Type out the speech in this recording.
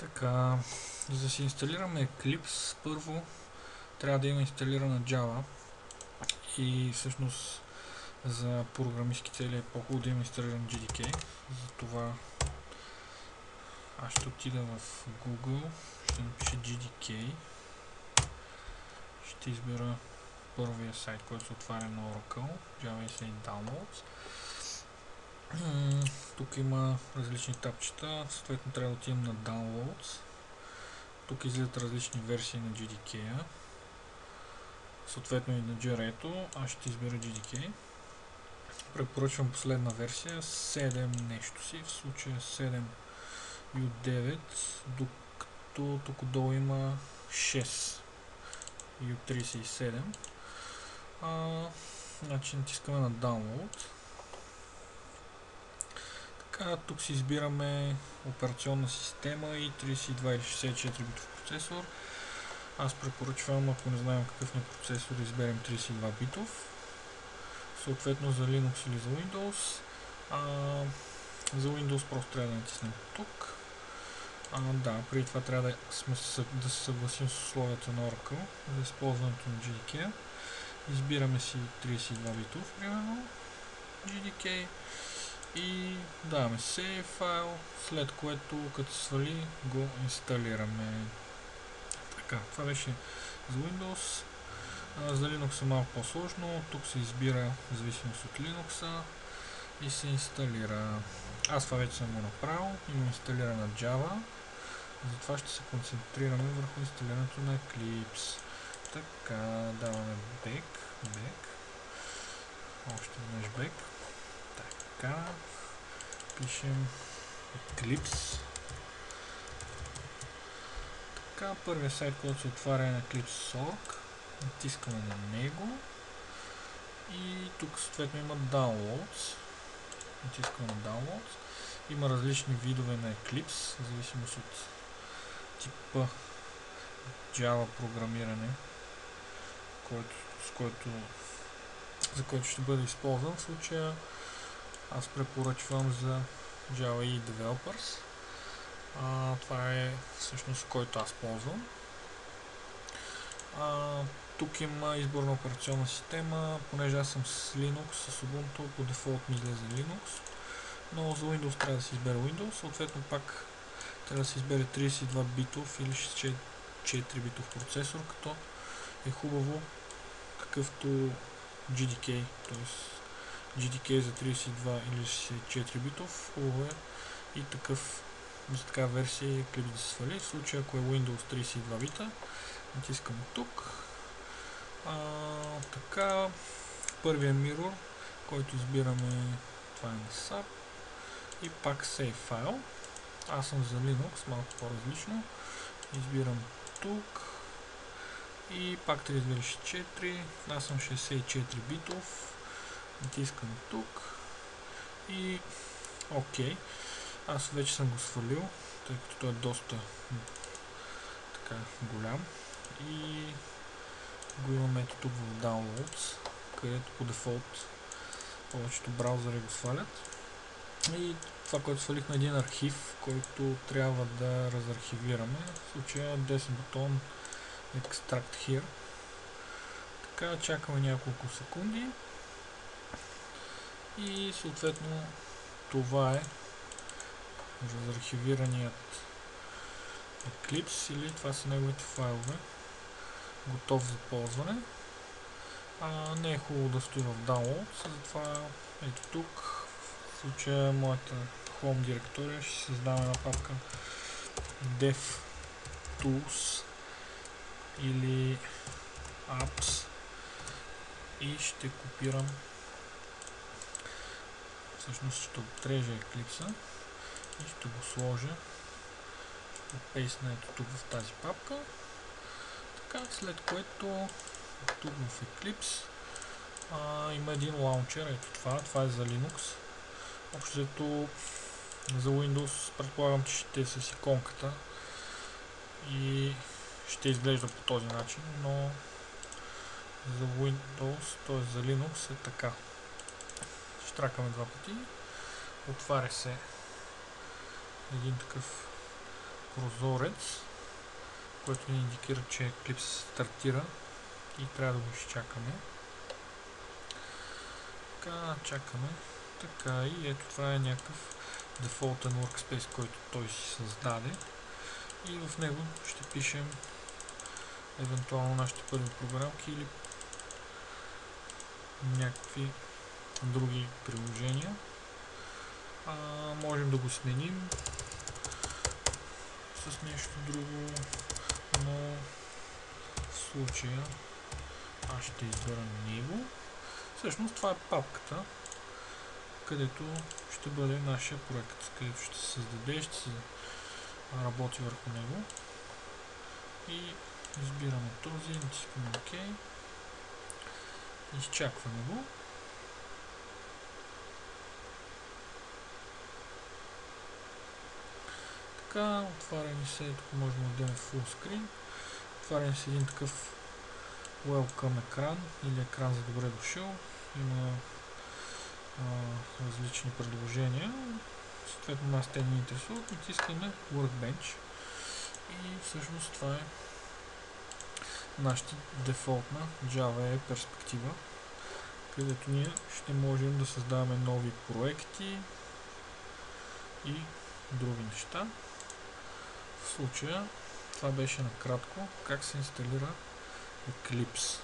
Така, за да си инсталираме Eclipse, първо трябва да има инсталирана Java и всъщност за програмистки цели е по-хубаво да има инсталиран JDK. Затова аз ще отида в Google, ще напиша JDK, ще избера първия сайт, който се отваря на Oracle, Java EE Downloads. Тук има различни тапчета, съответно трябва да отидем на Downloads. Тук излизат различни версии на JDK-а, съответно и на JRE-то. Аз ще избера JDK. Препоръчвам последна версия, 7 нещо си, в случая 7U9, докато тук долу има 6 U37. Значи натискаме на Download. Така, тук си избираме операционна система и 32 или 64 битов процесор. Аз препоръчвам, ако не знаем какъв ни процесор, да изберем 32 битов. Съответно за Linux или за Windows. За Windows просто трябва да натиснем тук. Да, преди това трябва да се съгласим с условията на Oracle за използването на JDK. Избираме си 32 битов, примерно, JDK и даваме Save файл, след което като се свали го инсталираме. Така, това беше за Windows. За Linux е малко по-сложно, тук се избира в зависимост от Linux и се инсталира. Аз това вече съм го направил, имам инсталирана Java, затова ще се концентрираме върху инсталирането на Eclipse. Така, даваме back, още веднъж back, така, пишем Eclipse. Така, първият сайт, който се отваря е на Eclipse.org, натискаме на него и тук съответно има Downloads. Натискаме на Downloads. Има различни видове на Eclipse, в зависимост от типа Java програмиране, за който ще бъде използван. В случая аз препоръчвам за Java EE Developers. Това е всъщност който аз ползвам. Тук има избор на операционна система, понеже аз съм с Linux, с Ubuntu, по дефолт ми излезе Linux, но за Windows трябва да се избере Windows, съответно пак трябва да се избере 32 битов или 64 битов процесор, като е хубаво какъвто JDK, т.е. JDK за 32 или 64 битов, хубаво е и за такава версия Eclipse да се свали. В случая ако е Windows 32 бита, натискаме тук. Така, първия mirror, който избираме, това е на SAP и пак Save файл. Аз съм за Linux, малко по-различно. Избирам тук и пак 3264, аз съм 64 битов, натискам тук и OK. Аз вече съм го свалил, тъй като той е доста така голям и го имаме тук в Downloads, където по дефолт повечето браузъри го свалят. И това, което свалихме, е един архив, който трябва да разархивираме. В случая десен бутон Extract Here. Така, чакаме няколко секунди и съответно това е разархивираният Eclipse, или това са неговите файлове, готов за ползване. Не е хубаво да стои в Downloads, затова ето тук, в случая моята Home директория, ще създаваме една папка DevTools или Apps и ще копирам, всъщност ще отрежа Eclipse и ще го сложа, ще го пейсна ето тук в тази папка. Така, след което тук в Eclipse има един лаунчер, ето това е за Linux. Общото за Windows предполагам, че ще е с иконката и ще изглежда по този начин, но за Windows, т.е. за Linux е така. Штракаме два пъти, отваря се един такъв прозорец, който ни индикира, че Eclipse стартира и трябва да го изчакаме. Така, чакаме. Така, и ето това е някакъв дефолтен workspace, който той си създаде. И в него ще пишем евентуално нашите първи програмки или някакви други приложения. Можем да го сменим с нещо друго, но в случая аз ще избера него. Всъщност това е папката, където ще бъде нашия проект, където ще се създаде, ще се работи върху него. И избираме този, натискаме OK, изчакваме го. Така, отваря ни се, тук можем да дадем full screen. Отваря ни се един такъв welcome екран или екран за добре дошъл. Има различни предложения. Съответно нас те ни интересуват. Натискаме Workbench и всъщност това е нашата дефолтна Java перспектива, където ние ще можем да създаваме нови проекти и други неща. В случая това беше накратко как се инсталира Eclipse.